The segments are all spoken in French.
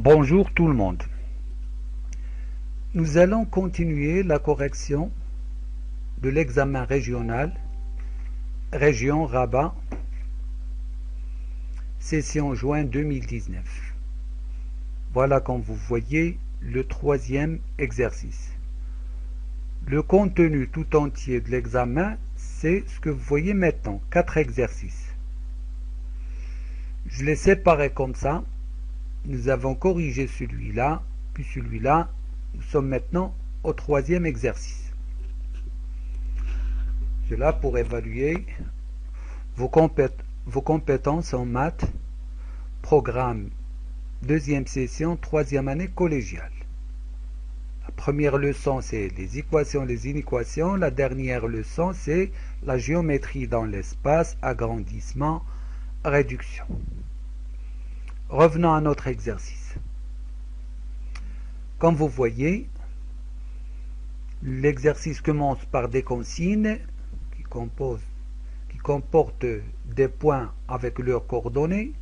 Bonjour tout le monde. Nous allons continuer la correction de l'examen régional, région Rabat, session juin 2019. Voilà, comme vous voyez, le troisième exercice. Le contenu tout entier de l'examen, c'est ce que vous voyez maintenant, 4 exercices. Je les séparais comme ça. Nous avons corrigé celui-là, puis celui-là. Nous sommes maintenant au troisième exercice. Cela pour évaluer vos compétences en maths, programme, deuxième session, troisième année collégiale. La première leçon, c'est les équations, les inéquations. La dernière leçon, c'est la géométrie dans l'espace, agrandissement, réduction. Revenons à notre exercice. Comme vous voyez, l'exercice commence par des consignes qui comportent des points avec leurs coordonnées,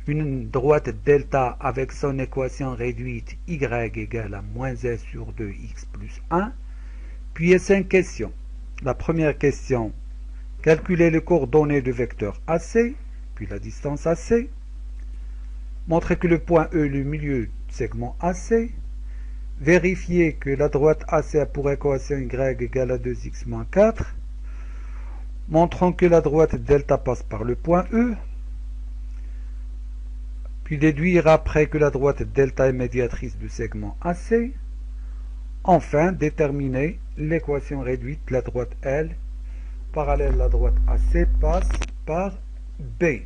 une droite delta avec son équation réduite y égale à moins s sur 2x plus 1, puis 5 questions. La première question, calculer les coordonnées du vecteur AC, puis la distance AC. Montrer que le point E est le milieu du segment AC. Vérifier que la droite AC a pour équation y égale à 2x moins 4. Montrons que la droite delta passe par le point E. Puis déduire après que la droite delta est médiatrice du segment AC. Enfin, déterminer l'équation réduite de la droite L parallèle à la droite AC passe par B.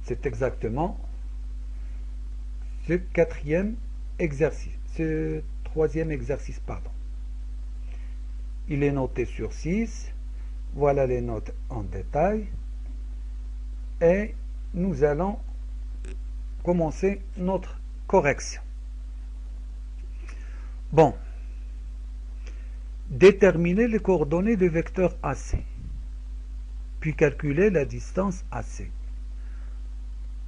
C'est exactement ce troisième exercice, pardon. Il est noté sur 6. Voilà les notes en détail. Et nous allons commencer notre correction. Bon. Déterminer les coordonnées du vecteur AC. Puis calculer la distance AC.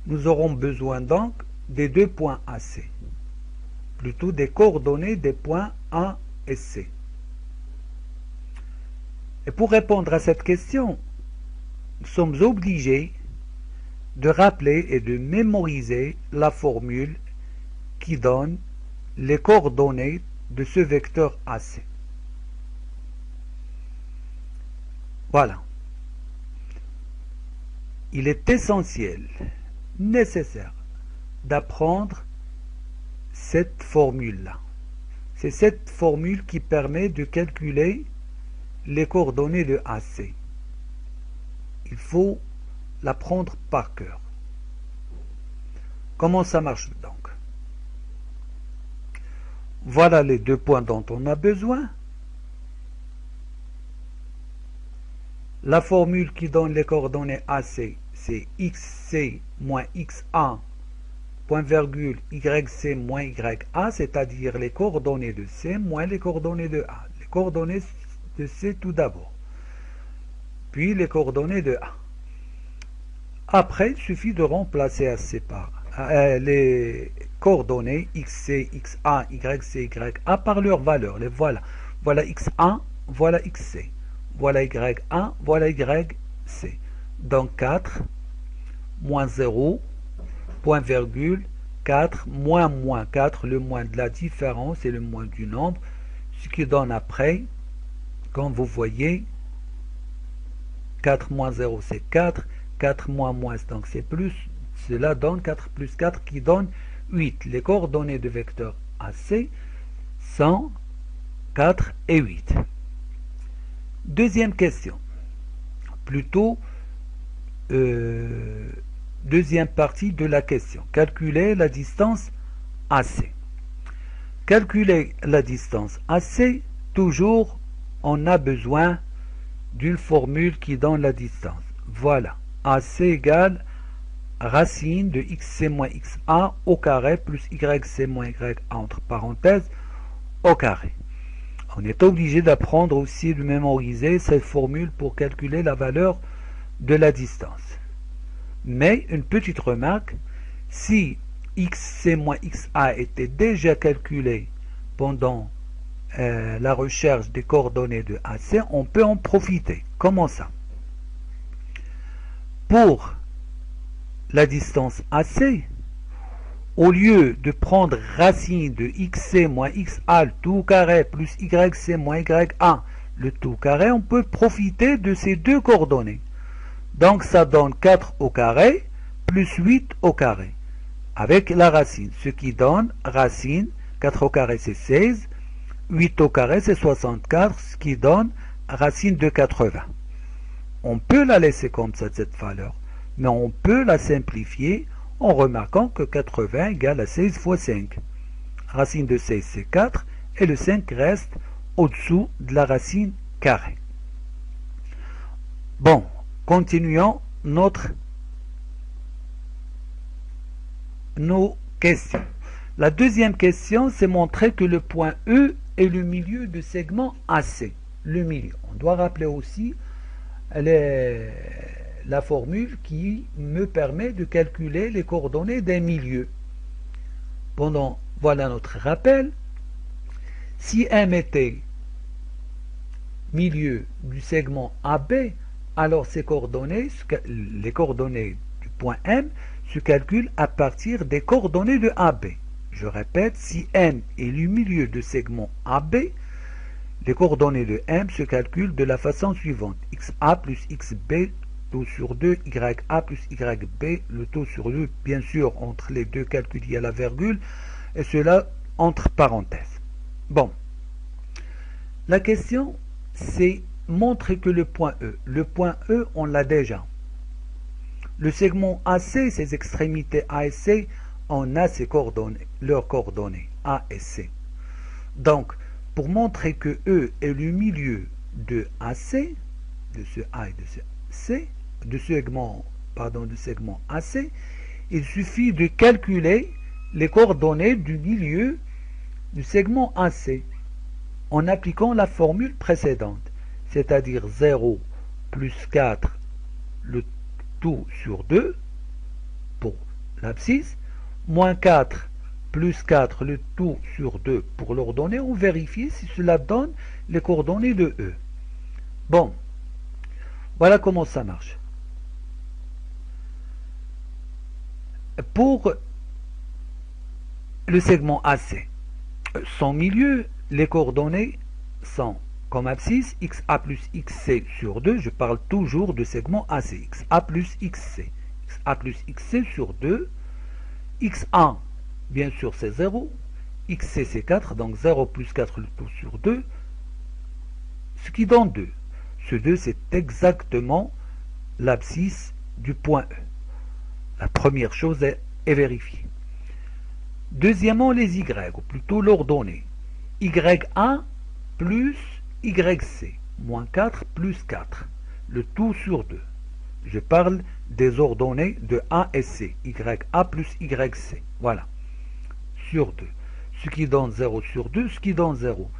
Nous aurons besoin donc des deux points AC, plutôt des coordonnées des points A et C. Et pour répondre à cette question, nous sommes obligés de rappeler et de mémoriser la formule qui donne les coordonnées de ce vecteur AC. Voilà. Il est essentiel, nécessaire d'apprendre cette formule-là. C'est cette formule qui permet de calculer les coordonnées de AC. Il faut l'apprendre par cœur. Comment ça marche donc? Voilà les deux points dont on a besoin. La formule qui donne les coordonnées AC, c'est xc moins xa, point virgule, yc moins ya, c'est-à-dire les coordonnées de C moins les coordonnées de A. Les coordonnées de C tout d'abord, puis les coordonnées de A. Après, il suffit de remplacer AC par les coordonnées xc, xa, yc, ya par leur valeur. Les voilà. Voilà xa, voilà xc. Voilà ya, voilà yc. Donc 4, moins 0, point virgule, 4, moins 4, le moins de la différence et le moins du nombre, ce qui donne après, comme vous voyez, 4 moins 0 c'est 4, 4 moins donc c'est plus, cela donne 4 plus 4 qui donne 8. Les coordonnées de vecteur AC sont 4 et 8. Deuxième question, plutôt deuxième partie de la question. Calculer la distance AC. Calculer la distance AC, toujours on a besoin d'une formule qui donne la distance. Voilà, AC égale racine de xc moins xa au carré plus yc moins ya entre parenthèses au carré. On est obligé d'apprendre aussi de mémoriser cette formule pour calculer la valeur de la distance. Mais une petite remarque, Si xc moins xa était déjà calculé pendant la recherche des coordonnées de AC, on peut en profiter. Comment ça? Pour la distance AC, au lieu de prendre racine de xc moins xa le tout carré plus yc moins ya le tout carré, on peut profiter de ces deux coordonnées. Donc ça donne 4 au carré plus 8 au carré avec la racine, ce qui donne racine 4 au carré c'est 16, 8 au carré c'est 64, ce qui donne racine de 80. On peut la laisser comme ça, cette valeur, mais on peut la simplifier en remarquant que 80 égale à 16 fois 5. Racine de 16 c'est 4 et le 5 reste au-dessous de la racine carrée. Bon, continuons nos questions. La deuxième question, c'est montrer que le point E est le milieu du segment AC. Le milieu. On doit rappeler aussi la formule qui me permet de calculer les coordonnées d'un milieu. Voilà notre rappel. Si M était milieu du segment AB, alors ces coordonnées, les coordonnées du point M, se calculent à partir des coordonnées de AB. Je répète, si M est le milieu de segment AB, les coordonnées de M se calculent de la façon suivante. XA plus XB, taux sur 2, YA plus YB, le taux sur 2, bien sûr, entre les deux calculs, il y a la virgule, et cela entre parenthèses. Bon. La question, c'est montrer que le point E, on l'a déjà. Le segment AC, ses extrémités A et C, on a leurs coordonnées A et C. Donc, pour montrer que E est le milieu de AC, de ce A et de ce C, de ce segment AC, il suffit de calculer les coordonnées du milieu du segment AC en appliquant la formule précédente, c'est-à-dire 0 plus 4 le tout sur 2 pour l'abscisse, moins 4 plus 4 le tout sur 2 pour l'ordonnée. On vérifie si cela donne les coordonnées de E. Bon, voilà comment ça marche. Pour le segment AC, son milieu, les coordonnées sont comme abscisse xa plus xc sur 2, je parle toujours de segment AC, xa plus xc. xa plus xc sur 2, xa, bien sûr c'est 0, xc c'est 4, donc 0 plus 4 le tout sur 2, ce qui donne 2. Ce 2 c'est exactement l'abscisse du point E. La première chose est vérifiée. Deuxièmement, les y, ou plutôt l'ordonnée. Ya plus yc, moins 4 plus 4, le tout sur 2. Je parle des ordonnées de A et C, ya plus yc, voilà, sur 2. Ce qui donne 0 sur 2, ce qui donne 0.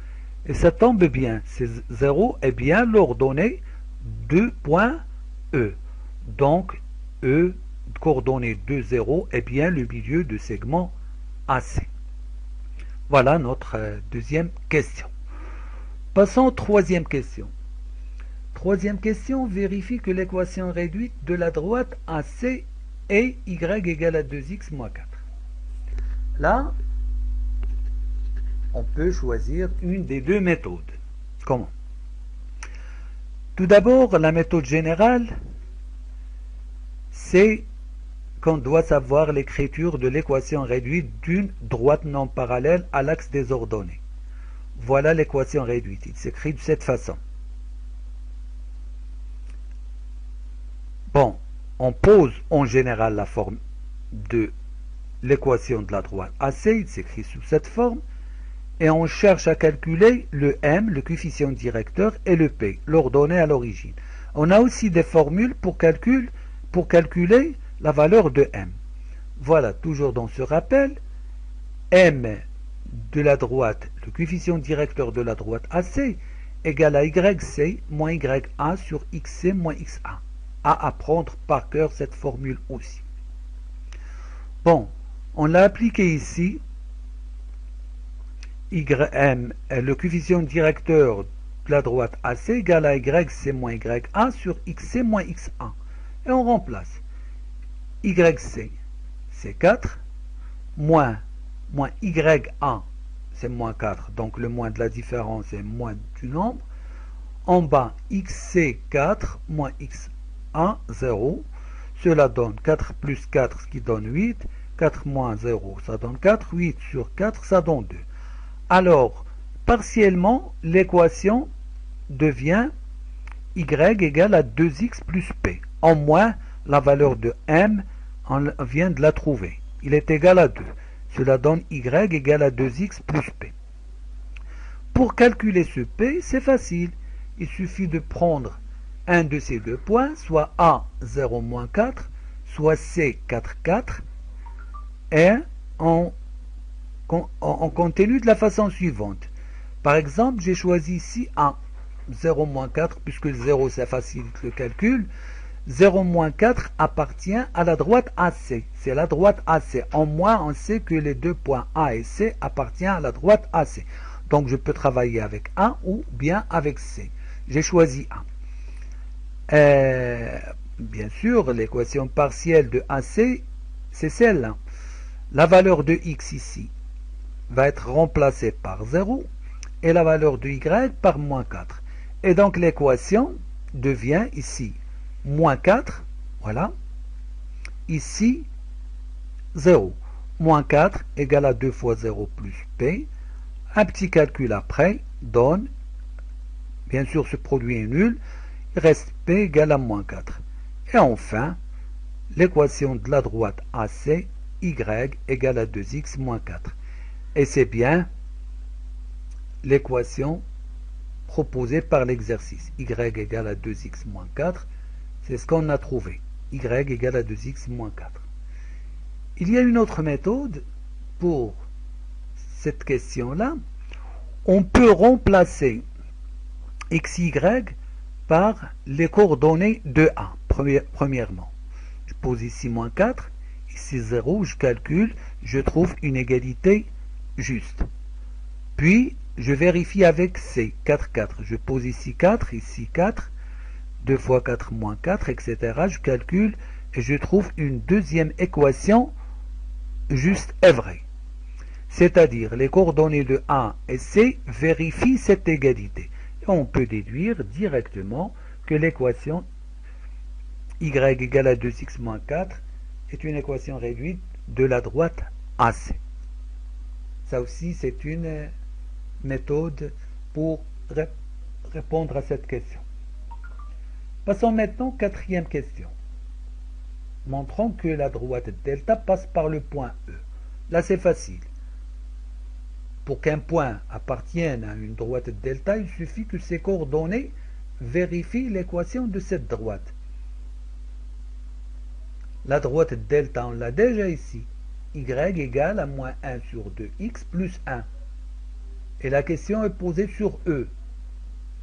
Et ça tombe bien, c'est 0 est bien l'ordonnée de point E. Donc, E, coordonnée de 0, est bien le milieu du segment AC. Voilà notre deuxième question. Passons aux troisième question. Troisième question, vérifie que l'équation réduite de la droite AC est y égale à 2x moins 4. Là, on peut choisir une des deux méthodes. Comment? Tout d'abord, la méthode générale, c'est qu'on doit savoir l'écriture de l'équation réduite d'une droite non parallèle à l'axe des ordonnées. Voilà l'équation réduite. Il s'écrit de cette façon. Bon, on pose en général la forme de l'équation de la droite AC, il s'écrit sous cette forme, et on cherche à calculer le M, le coefficient directeur, et le P, l'ordonnée à l'origine. On a aussi des formules pour calculer la valeur de M. Voilà, toujours dans ce rappel, M de la droite, le coefficient directeur de la droite AC, égale à YC moins YA sur XC moins XA. À apprendre par cœur cette formule aussi. Bon, on l'a appliqué ici. Le coefficient directeur de la droite AC égale à YC moins YA sur XC moins XA. Et on remplace. YC, c'est 4, moins YA, c'est moins 4. Donc le moins de la différence est moins du nombre. En bas, XC4 moins XA, 0. Cela donne 4 plus 4, ce qui donne 8. 4 moins 0, ça donne 4. 8 sur 4, ça donne 2. Alors, partiellement, l'équation devient y égale à 2x plus p. En moins, la valeur de m, on vient de la trouver. Il est égal à 2. Cela donne y égale à 2x plus p. Pour calculer ce p, c'est facile. Il suffit de prendre un de ces deux points, soit A 0 moins 4, soit C 4, 4, et on continue de la façon suivante. Par exemple, j'ai choisi ici A 0 moins 4, puisque le 0 ça facilite le calcul. 0 moins 4 appartient à la droite AC. C'est la droite AC. En moins, on sait que les deux points A et C appartiennent à la droite AC. Donc je peux travailler avec A ou bien avec C. J'ai choisi A. Bien sûr, l'équation partielle de AC, c'est celle-là. La valeur de x ici va être remplacée par 0 et la valeur de y par moins 4. Et donc l'équation devient ici moins 4, voilà, ici 0. Moins 4 égale à 2 fois 0 plus p. Un petit calcul après donne, bien sûr ce produit est nul, il reste p égale à moins 4. Et enfin, l'équation de la droite AC, y égale à 2x moins 4. Et c'est bien l'équation proposée par l'exercice. Y égale à 2x moins 4, c'est ce qu'on a trouvé. Y égale à 2x moins 4. Il y a une autre méthode pour cette question-là. On peut remplacer xy par les coordonnées de A, premièrement. Je pose ici moins 4, ici 0, je calcule, je trouve une égalité juste. Puis, je vérifie avec C, 4, 4. Je pose ici 4, ici 4, 2 fois 4 moins 4, etc. Je calcule et je trouve une deuxième équation juste et vraie. C'est-à-dire, les coordonnées de A et C vérifient cette égalité. Et on peut déduire directement que l'équation y égale à 2x moins 4 est une équation réduite de la droite AC. Ça aussi, c'est une méthode pour répondre à cette question. Passons maintenant à quatrième question. Montrons que la droite delta passe par le point E. Là, c'est facile. Pour qu'un point appartienne à une droite delta, il suffit que ses coordonnées vérifient l'équation de cette droite. La droite delta, on l'a déjà ici. Y égale à moins 1 sur 2x plus 1. Et la question est posée sur E.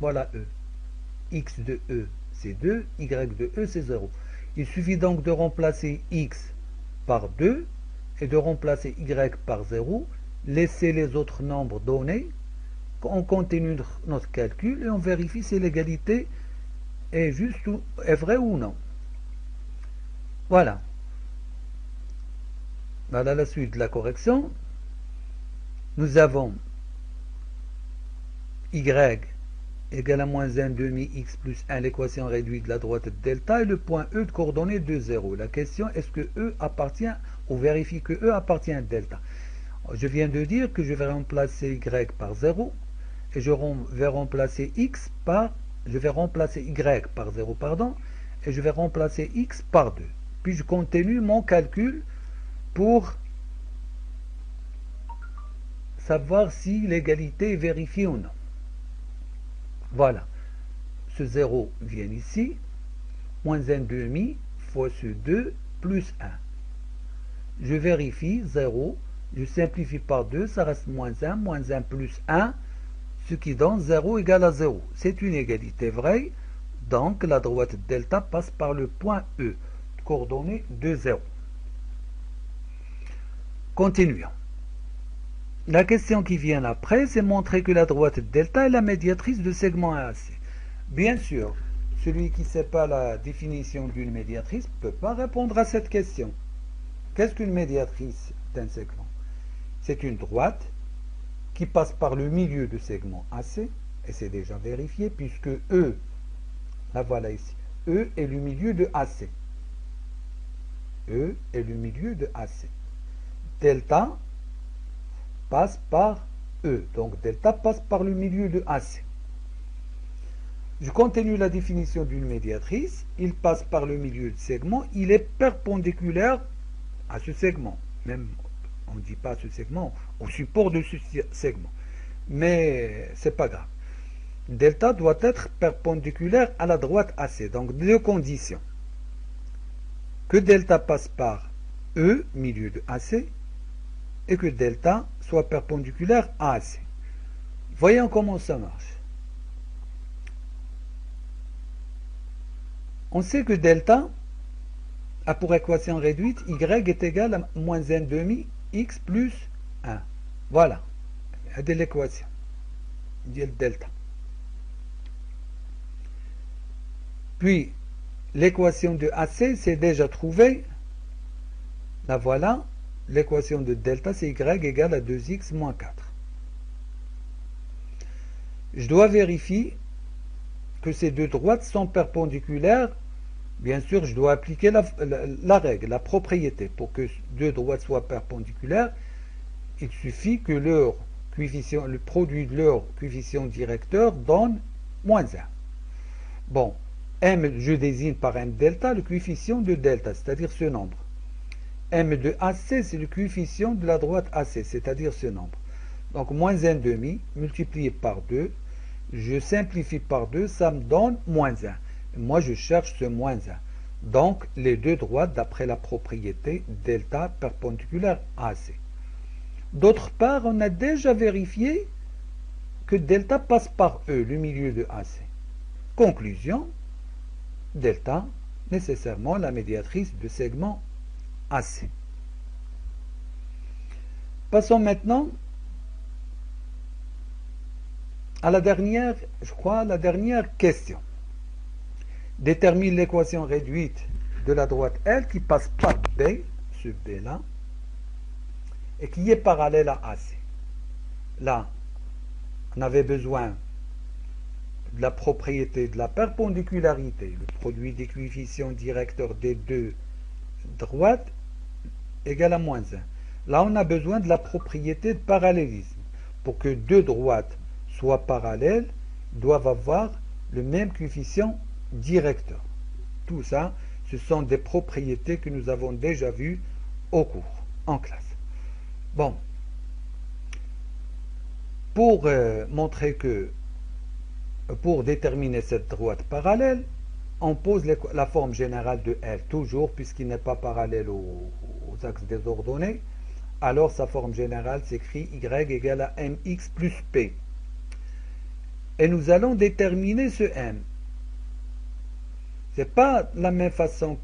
Voilà E. X de E, c'est 2. Y de E, c'est 0. Il suffit donc de remplacer x par 2 et de remplacer y par 0. Laisser les autres nombres donnés. On continue notre calcul et on vérifie si l'égalité est juste ou est vraie ou non. Voilà. Voilà la suite de la correction. Nous avons y égale à moins 1 demi x plus 1, l'équation réduite de la droite delta, et le point E de coordonnées de 0. La question, est-ce que E appartient, ou vérifie que E appartient à delta. Je viens de dire que je vais remplacer y par 0, et je vais remplacer y par 0, pardon, et je vais remplacer x par 2. Puis je continue mon calcul pour savoir si l'égalité est vérifiée ou non. Voilà. Ce 0 vient ici. Moins 1 demi fois ce 2 plus 1. Je vérifie 0. Je simplifie par 2. Ça reste moins 1 plus 1. Ce qui donne 0 égale à 0. C'est une égalité vraie. Donc la droite delta passe par le point E. Coordonnée de 0. Continuons. La question qui vient après, c'est montrer que la droite delta est la médiatrice de segment AAC. Bien sûr, celui qui ne sait pas la définition d'une médiatrice ne peut pas répondre à cette question. Qu'est-ce qu'une médiatrice d'un segment? C'est une droite qui passe par le milieu de segment AC, et c'est déjà vérifié, puisque E, la voilà ici, E est le milieu de AC. E est le milieu de AC. Delta passe par E, donc delta passe par le milieu de AC. Je continue la définition d'une médiatrice. Il passe par le milieu de segment. Il est perpendiculaire à ce segment. Même, on ne dit pas ce segment, au support de ce segment. Mais c'est pas grave. Delta doit être perpendiculaire à la droite AC. Donc, deux conditions. Que delta passe par E, milieu de AC, et que delta soit perpendiculaire à AC. Voyons comment ça marche. On sait que delta a pour équation réduite y est égal à moins 1 demi x plus 1. Voilà, c'est l'équation. Il y a le delta. Puis, l'équation de AC, c'est déjà trouvé. La voilà. L'équation de delta, c'est y égale à 2x moins 4. Je dois vérifier que ces deux droites sont perpendiculaires. Bien sûr, je dois appliquer la règle, la propriété. Pour que deux droites soient perpendiculaires, il suffit que leur coefficient, le produit de leur coefficient directeur donne moins 1. Bon, m, je désigne par m delta le coefficient de delta, c'est-à-dire ce nombre. M de AC, c'est le coefficient de la droite AC, c'est-à-dire ce nombre. Donc, moins 1 demi, multiplié par 2, je simplifie par 2, ça me donne moins 1. Moi, je cherche ce moins 1. Donc, les deux droites, d'après la propriété, delta perpendiculaire à AC. D'autre part, on a déjà vérifié que delta passe par E, le milieu de AC. Conclusion, delta, nécessairement la médiatrice de segment AC. Passons maintenant à la dernière, je crois, la dernière question. Détermine l'équation réduite de la droite L qui passe par B, ce B-là, et qui est parallèle à AC. Là, on avait besoin de la propriété de la perpendicularité, le produit des coefficients directeurs des deux droites égale à moins 1. Là, on a besoin de la propriété de parallélisme. Pour que deux droites soient parallèles, doivent avoir le même coefficient directeur. Tout ça, ce sont des propriétés que nous avons déjà vues au cours, en classe. Bon, pour montrer que, pour déterminer cette droite parallèle, on pose la forme générale de L, toujours, puisqu'il n'est pas parallèle aux axes des ordonnées. Alors, sa forme générale s'écrit y égale à mx plus p. Et nous allons déterminer ce m. Ce n'est pas la même façon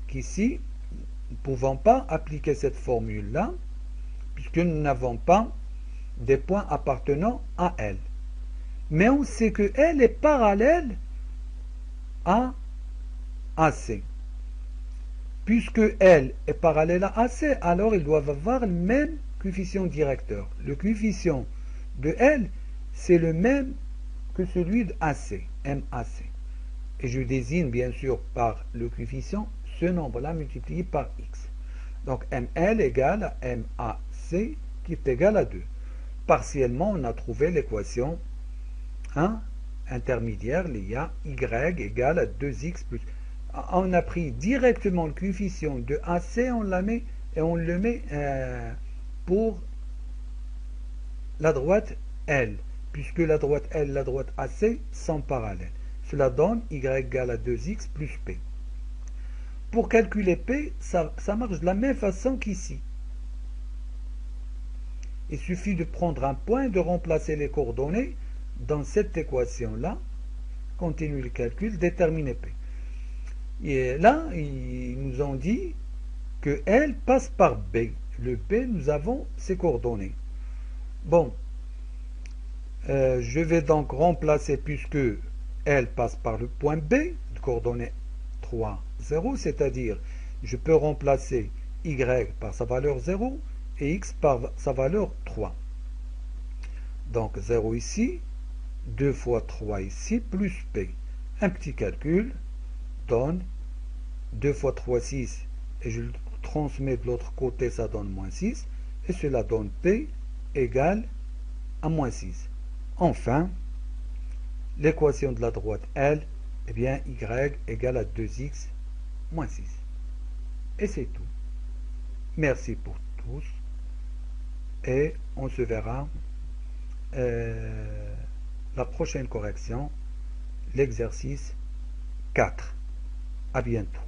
qu'ici. Nous ne pouvons pas appliquer cette formule-là, puisque nous n'avons pas des points appartenant à L. Mais on sait que L est parallèle à AC. Puisque L est parallèle à AC, alors ils doivent avoir le même coefficient directeur. Le coefficient de L, c'est le même que celui de AC, MAC. Et je désigne bien sûr par le coefficient ce nombre-là multiplié par x. Donc ML égale à MAC qui est égal à 2. Partiellement, on a trouvé l'équation intermédiaire, il y a y égale à 2x plus. On a pris directement le coefficient de AC, on le met pour la droite L, puisque la droite L et la droite AC sont parallèles. Cela donne y égale à 2x plus p. Pour calculer p, ça marche de la même façon qu'ici. Il suffit de prendre un point et de remplacer les coordonnées dans cette équation-là. Continue le calcul, déterminer p. Et là, ils nous ont dit que L passe par B. Le B, nous avons ses coordonnées. Bon, je vais donc remplacer, puisque L passe par le point B, de coordonnées 3, 0, c'est-à-dire je peux remplacer Y par sa valeur 0 et X par sa valeur 3. Donc 0 ici, 2 fois 3 ici, plus P. Un petit calcul donne 2 fois 3, 6, et je le transmets de l'autre côté, ça donne moins 6, et cela donne P égale à moins 6. Enfin, l'équation de la droite L, eh bien, Y égale à 2X moins 6. Et c'est tout. Merci pour tous, et on se verra la prochaine correction, l'exercice 4. À bientôt.